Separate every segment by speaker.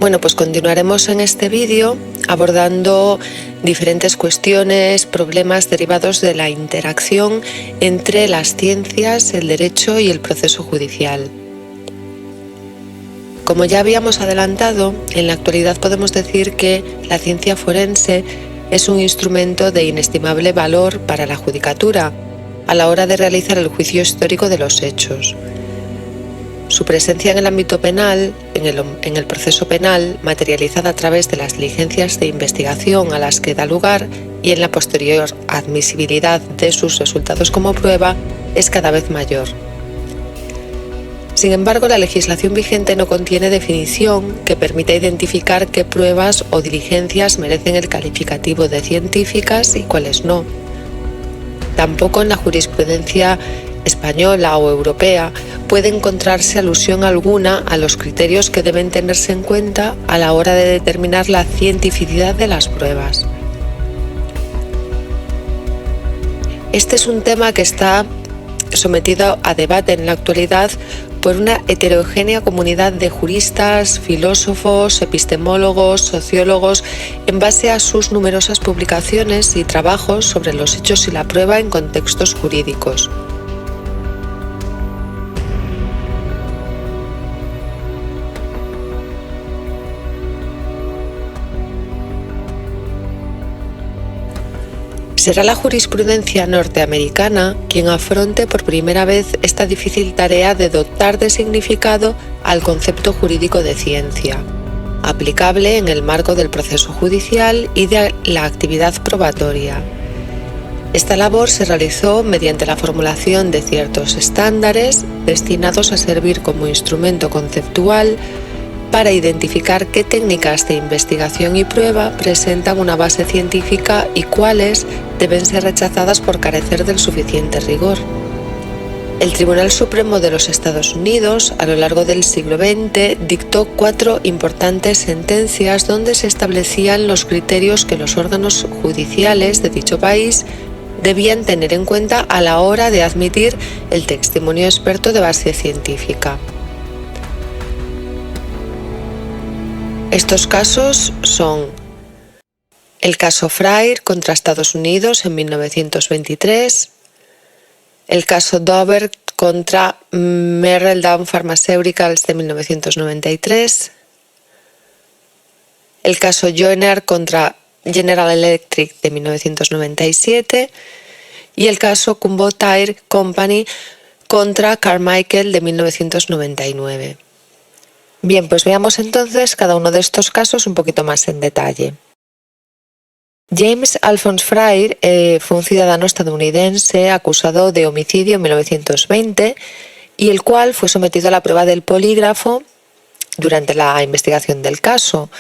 Speaker 1: Bueno, pues continuaremos en este vídeo abordando diferentes cuestiones, problemas derivados de la interacción entre las ciencias, el derecho y el proceso judicial. Como ya habíamos adelantado, en la actualidad podemos decir que la ciencia forense es un instrumento de inestimable valor para la judicatura a la hora de realizar el juicio histórico de los hechos. Su presencia en el ámbito penal, en el proceso penal, materializada a través de las diligencias de investigación a las que da lugar y en la posterior admisibilidad de sus resultados como prueba, es cada vez mayor. Sin embargo, la legislación vigente no contiene definición que permita identificar qué pruebas o diligencias merecen el calificativo de científicas y cuáles no. Tampoco en la jurisprudencia española o europea puede encontrarse alusión alguna a los criterios que deben tenerse en cuenta a la hora de determinar la cientificidad de las pruebas. Este es un tema que está sometido a debate en la actualidad por una heterogénea comunidad de juristas, filósofos, epistemólogos, sociólogos, en base a sus numerosas publicaciones y trabajos sobre los hechos y la prueba en contextos jurídicos. Será la jurisprudencia norteamericana quien afronte por primera vez esta difícil tarea de dotar de significado al concepto jurídico de ciencia, aplicable en el marco del proceso judicial y de la actividad probatoria. Esta labor se realizó mediante la formulación de ciertos estándares destinados a servir como instrumento conceptual para identificar qué técnicas de investigación y prueba presentan una base científica y cuáles deben ser rechazadas por carecer del suficiente rigor. El Tribunal Supremo de los Estados Unidos, a lo largo del siglo XX, dictó 4 importantes sentencias donde se establecían los criterios que los órganos judiciales de dicho país debían tener en cuenta a la hora de admitir el testimonio experto de base científica. Estos casos son el caso Freyr contra Estados Unidos en 1923, el caso Dover contra Merrell Down Pharmaceuticals de 1993, el caso Joyner contra General Electric de 1997 y el caso Kumho Tire Company contra Carmichael de 1999. Bien, pues veamos entonces cada uno de estos casos un poquito más en detalle. James Alphonse Freyr fue un ciudadano estadounidense acusado de homicidio en 1920 y el cual fue sometido a la prueba del polígrafo durante la investigación del caso.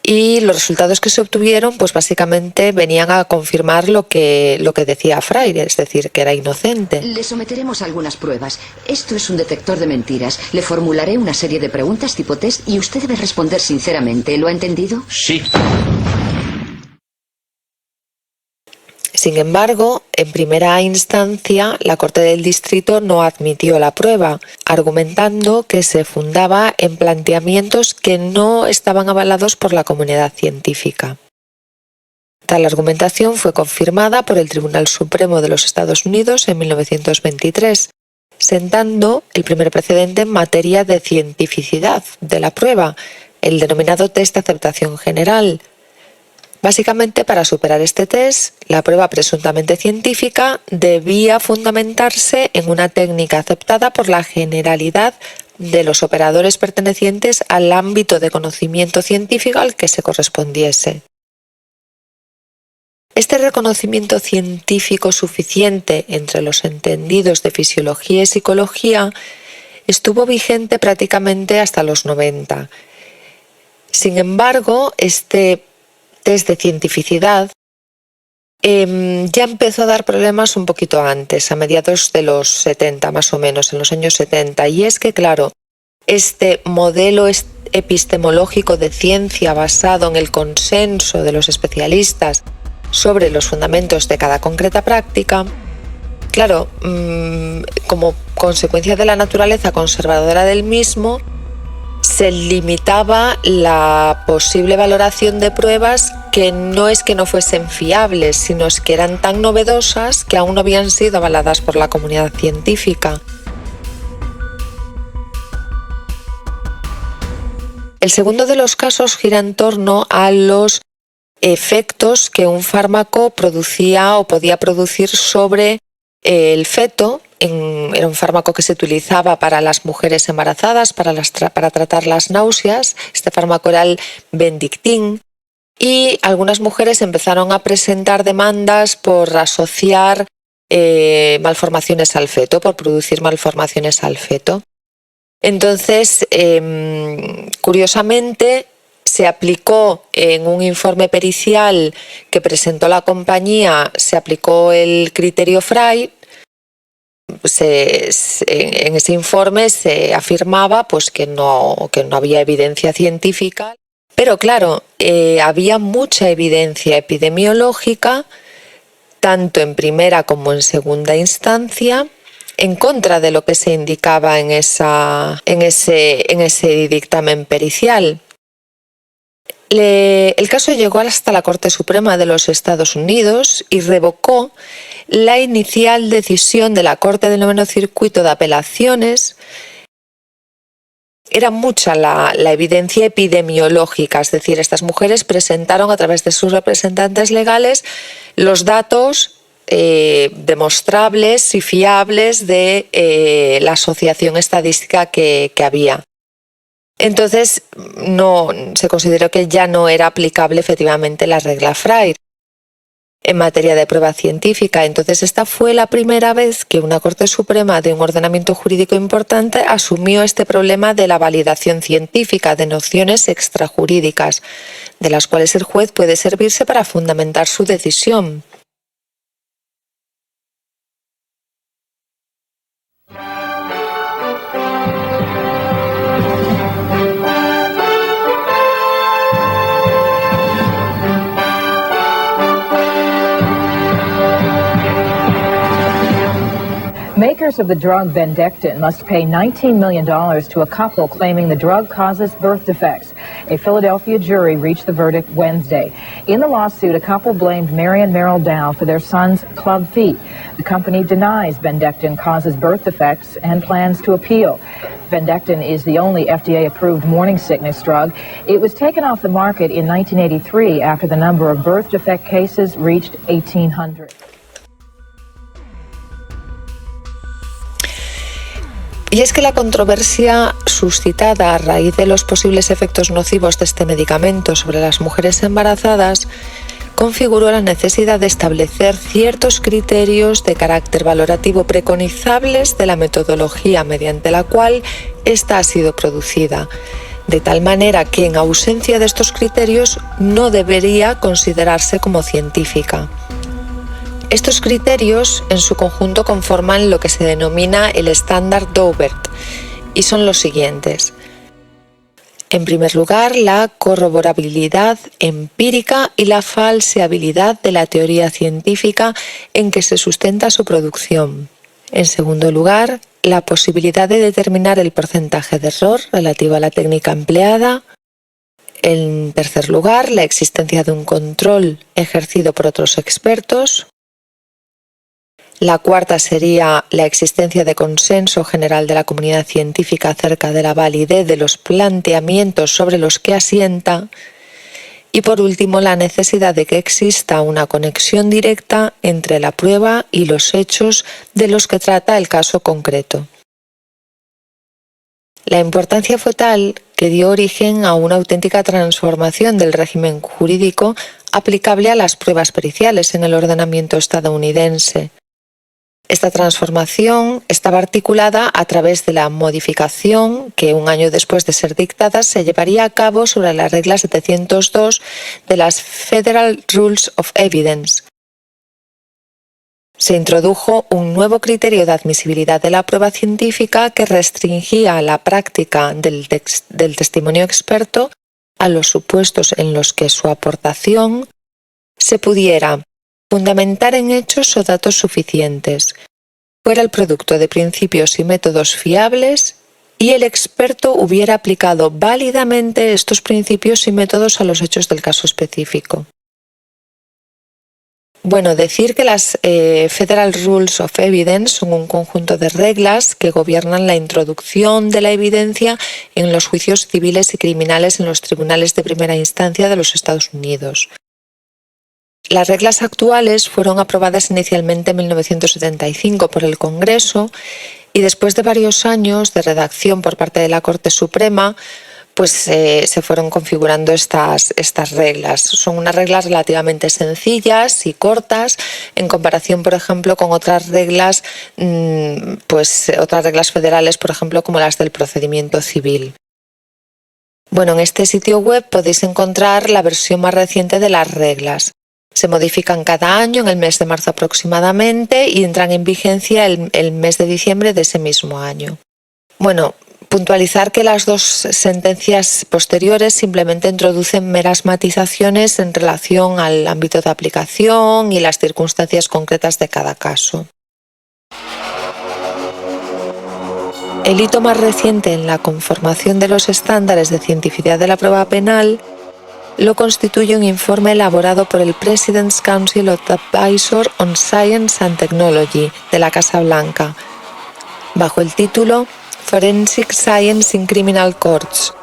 Speaker 1: Y los resultados que se obtuvieron, pues básicamente venían a confirmar lo que decía Freyr, es decir, que era inocente.
Speaker 2: Le someteremos a algunas pruebas. Esto es un detector de mentiras. Le formularé una serie de preguntas tipo test y usted debe responder sinceramente. ¿Lo ha entendido?
Speaker 3: Sí.
Speaker 1: Sin embargo, en primera instancia, la Corte del Distrito no admitió la prueba, argumentando que se fundaba en planteamientos que no estaban avalados por la comunidad científica. Tal argumentación fue confirmada por el Tribunal Supremo de los Estados Unidos en 1923, sentando el primer precedente en materia de cientificidad de la prueba, el denominado test de aceptación general. Básicamente, para superar este test, la prueba presuntamente científica debía fundamentarse en una técnica aceptada por la generalidad de los operadores pertenecientes al ámbito de conocimiento científico al que se correspondiese. Este reconocimiento científico suficiente entre los entendidos de fisiología y psicología estuvo vigente prácticamente hasta los 90. Sin embargo, este test de cientificidad ya empezó a dar problemas un poquito antes, a mediados de los 70 más o menos, en los años 70, y es que claro, este modelo epistemológico de ciencia basado en el consenso de los especialistas sobre los fundamentos de cada concreta práctica, claro, como consecuencia de la naturaleza conservadora del mismo, se limitaba la posible valoración de pruebas que no es que no fuesen fiables, sino es que eran tan novedosas que aún no habían sido avaladas por la comunidad científica. El segundo de los casos gira en torno a los efectos que un fármaco producía o podía producir sobre el feto. Era un fármaco que se utilizaba para las mujeres embarazadas, para tratar las náuseas. Este fármaco era el Bendictin. Y algunas mujeres empezaron a presentar demandas por asociar malformaciones al feto, por producir malformaciones al feto. Entonces, curiosamente, se aplicó en un informe pericial que presentó la compañía, se aplicó el criterio Frey. En ese informe se afirmaba pues, que no había evidencia científica, pero claro, había mucha evidencia epidemiológica, tanto en primera como en segunda instancia, en contra de lo que se indicaba en ese dictamen pericial. El caso llegó hasta la Corte Suprema de los Estados Unidos y revocó la inicial decisión de la Corte del Noveno Circuito de Apelaciones. Era mucha la evidencia epidemiológica, es decir, estas mujeres presentaron a través de sus representantes legales los datos demostrables y fiables de la asociación estadística que había. Entonces, se consideró que ya no era aplicable efectivamente la regla Frey en materia de prueba científica. Entonces, esta fue la primera vez que una Corte Suprema de un ordenamiento jurídico importante asumió este problema de la validación científica de nociones extrajurídicas, de las cuales el juez puede servirse para fundamentar su decisión.
Speaker 3: Makers of the drug Bendictin must pay $19 million to a couple claiming the drug causes birth defects. A Philadelphia jury reached the verdict Wednesday. In the lawsuit, a couple blamed Mary and Merrill Dow for their son's club feet. The company denies Bendictin causes birth defects and plans to appeal. Bendictin is the only FDA-approved morning sickness drug. It was taken off the market in 1983 after the number of birth defect cases reached 1,800.
Speaker 1: Y es que la controversia suscitada a raíz de los posibles efectos nocivos de este medicamento sobre las mujeres embarazadas configuró la necesidad de establecer ciertos criterios de carácter valorativo preconizables de la metodología mediante la cual ésta ha sido producida, de tal manera que en ausencia de estos criterios no debería considerarse como científica. Estos criterios en su conjunto conforman lo que se denomina el estándar Daubert y son los siguientes. En primer lugar, la corroborabilidad empírica y la falseabilidad de la teoría científica en que se sustenta su producción. En segundo lugar, la posibilidad de determinar el porcentaje de error relativo a la técnica empleada. En tercer lugar, la existencia de un control ejercido por otros expertos. La cuarta sería la existencia de consenso general de la comunidad científica acerca de la validez de los planteamientos sobre los que asienta. Y por último, la necesidad de que exista una conexión directa entre la prueba y los hechos de los que trata el caso concreto. La importancia fue tal que dio origen a una auténtica transformación del régimen jurídico aplicable a las pruebas periciales en el ordenamiento estadounidense. Esta transformación estaba articulada a través de la modificación que un año después de ser dictada se llevaría a cabo sobre la regla 702 de las Federal Rules of Evidence. Se introdujo un nuevo criterio de admisibilidad de la prueba científica que restringía la práctica del testimonio experto a los supuestos en los que su aportación se pudiera fundamentar en hechos o datos suficientes, fuera el producto de principios y métodos fiables y el experto hubiera aplicado válidamente estos principios y métodos a los hechos del caso específico. Bueno, decir que las Federal Rules of Evidence son un conjunto de reglas que gobiernan la introducción de la evidencia en los juicios civiles y criminales en los tribunales de primera instancia de los Estados Unidos. Las reglas actuales fueron aprobadas inicialmente en 1975 por el Congreso y después de varios años de redacción por parte de la Corte Suprema, pues se fueron configurando estas reglas. Son unas reglas relativamente sencillas y cortas en comparación, por ejemplo, con otras reglas federales, por ejemplo, como las del procedimiento civil. Bueno, en este sitio web podéis encontrar la versión más reciente de las reglas. Se modifican cada año en el mes de marzo aproximadamente y entran en vigencia el mes de diciembre de ese mismo año. Bueno, puntualizar que las dos sentencias posteriores simplemente introducen meras matizaciones en relación al ámbito de aplicación y las circunstancias concretas de cada caso. El hito más reciente en la conformación de los estándares de cientificidad de la prueba penal lo constituye un informe elaborado por el President's Council of Advisors on Science and Technology de la Casa Blanca, bajo el título Forensic Science in Criminal Courts,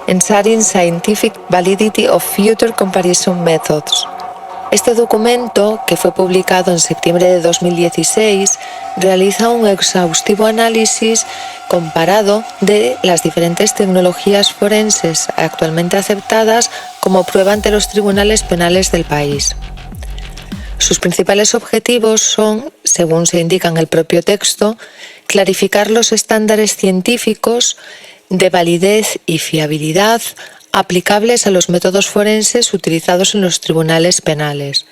Speaker 1: Ensuring Scientific Validity of Future Comparison Methods. Este documento, que fue publicado en septiembre de 2016, realiza un exhaustivo análisis comparado de las diferentes tecnologías forenses actualmente aceptadas como prueba ante los tribunales penales del país. Sus principales objetivos son, según se indica en el propio texto, clarificar los estándares científicos de validez y fiabilidad aplicables a los métodos forenses utilizados en los tribunales penales,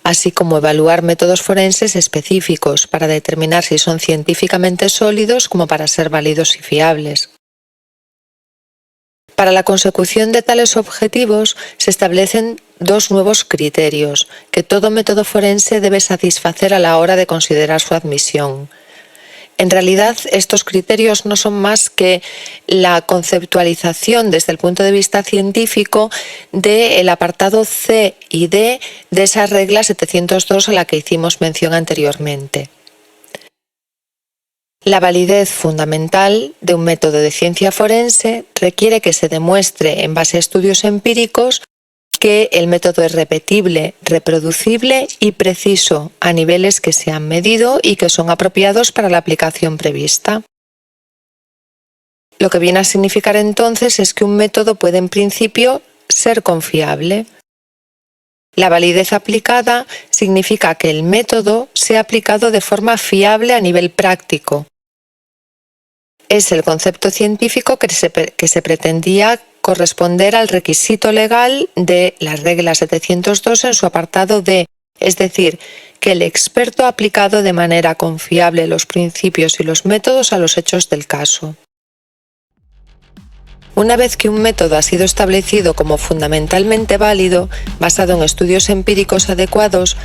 Speaker 1: así como evaluar métodos forenses específicos para determinar si son científicamente sólidos como para ser válidos y fiables. Para la consecución de tales objetivos se establecen dos nuevos criterios que todo método forense debe satisfacer a la hora de considerar su admisión. En realidad, estos criterios no son más que la conceptualización desde el punto de vista científico del apartado C y D de esa regla 702 a la que hicimos mención anteriormente. La validez fundamental de un método de ciencia forense requiere que se demuestre en base a estudios empíricos que el método es repetible, reproducible y preciso a niveles que se han medido y que son apropiados para la aplicación prevista. Lo que viene a significar entonces es que un método puede en principio ser confiable. La validez aplicada significa que el método sea aplicado de forma fiable a nivel práctico. Es el concepto científico que se pretendía corresponder al requisito legal de la regla 702 en su apartado D, es decir, que el experto ha aplicado de manera confiable los principios y los métodos a los hechos del caso. Una vez que un método ha sido establecido como fundamentalmente válido, basado en estudios empíricos adecuados,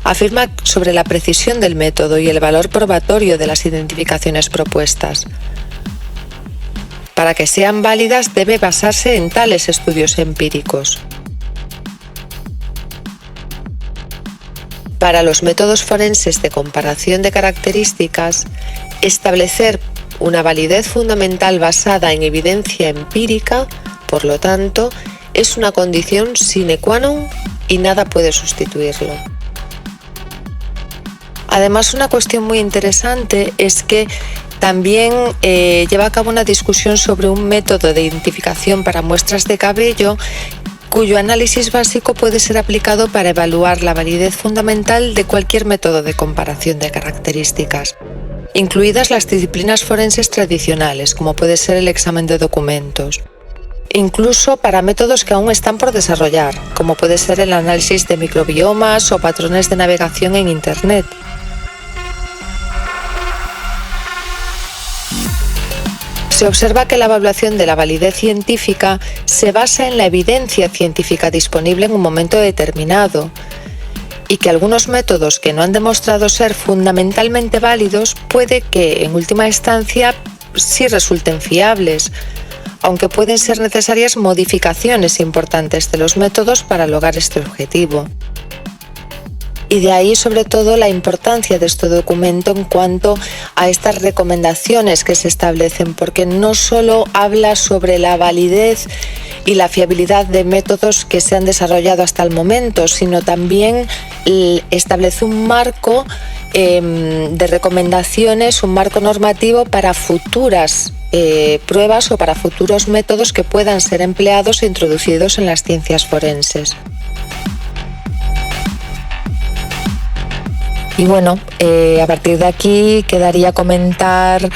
Speaker 1: afirma sobre la precisión del método y el valor probatorio de las identificaciones propuestas. Para que sean válidas debe basarse en tales estudios empíricos. Para los métodos forenses de comparación de características, establecer una validez fundamental basada en evidencia empírica, por lo tanto, es una condición sine qua non y nada puede sustituirlo. Además, una cuestión muy interesante es que también lleva a cabo una discusión sobre un método de identificación para muestras de cabello cuyo análisis básico puede ser aplicado para evaluar la validez fundamental de cualquier método de comparación de características, incluidas las disciplinas forenses tradicionales, como puede ser el examen de documentos, incluso para métodos que aún están por desarrollar, como puede ser el análisis de microbiomas o patrones de navegación en Internet. Se observa que la evaluación de la validez científica se basa en la evidencia científica disponible en un momento determinado y que algunos métodos que no han demostrado ser fundamentalmente válidos puede que, en última instancia, sí resulten fiables, aunque pueden ser necesarias modificaciones importantes de los métodos para lograr este objetivo. Y de ahí, sobre todo, la importancia de este documento en cuanto a estas recomendaciones que se establecen, porque no solo habla sobre la validez y la fiabilidad de métodos que se han desarrollado hasta el momento, sino también establece un marco de recomendaciones, un marco normativo para futuras pruebas o para futuros métodos que puedan ser empleados e introducidos en las ciencias forenses. Y bueno, a partir de aquí quedaría comentar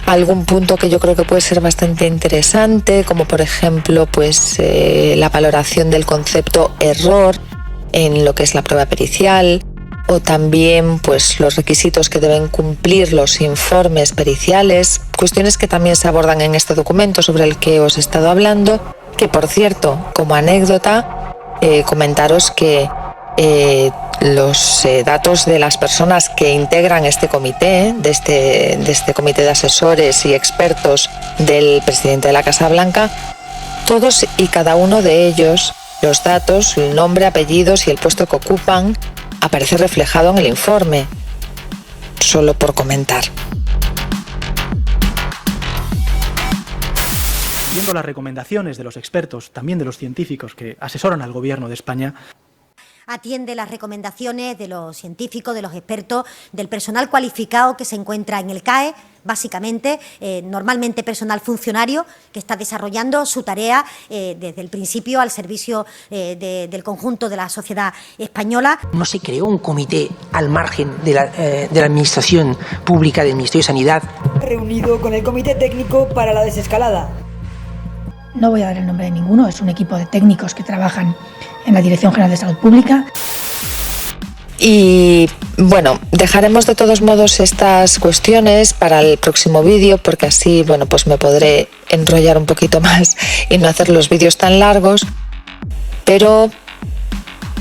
Speaker 1: algún punto que yo creo que puede ser bastante interesante, como por ejemplo pues la valoración del concepto error en lo que es la prueba pericial, o también pues los requisitos que deben cumplir los informes periciales, cuestiones que también se abordan en este documento sobre el que os he estado hablando, que por cierto, como anécdota, comentaros que los datos de las personas que integran este comité, de este comité de asesores y expertos del presidente de la Casa Blanca, todos y cada uno de ellos, los datos, el nombre, apellidos y el puesto que ocupan, aparece reflejado en el informe, solo por comentar.
Speaker 4: Viendo las recomendaciones de los expertos, también de los científicos que asesoran al Gobierno de España,
Speaker 5: atiende las recomendaciones de los científicos, de los expertos, del personal cualificado que se encuentra en el CAE, básicamente, normalmente personal funcionario que está desarrollando su tarea desde el principio al servicio del conjunto de la sociedad española.
Speaker 6: No se creó un comité al margen de la Administración Pública del Ministerio de Sanidad.
Speaker 7: Reunido con el Comité Técnico para la Desescalada.
Speaker 8: No voy a dar el nombre de ninguno, es un equipo de técnicos que trabajan en la Dirección General de Salud Pública.
Speaker 1: Y bueno, dejaremos de todos modos estas cuestiones para el próximo vídeo, porque así bueno, pues me podré enrollar un poquito más y no hacer los vídeos tan largos. Pero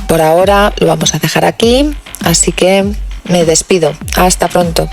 Speaker 1: por ahora lo vamos a dejar aquí, así que me despido. Hasta pronto.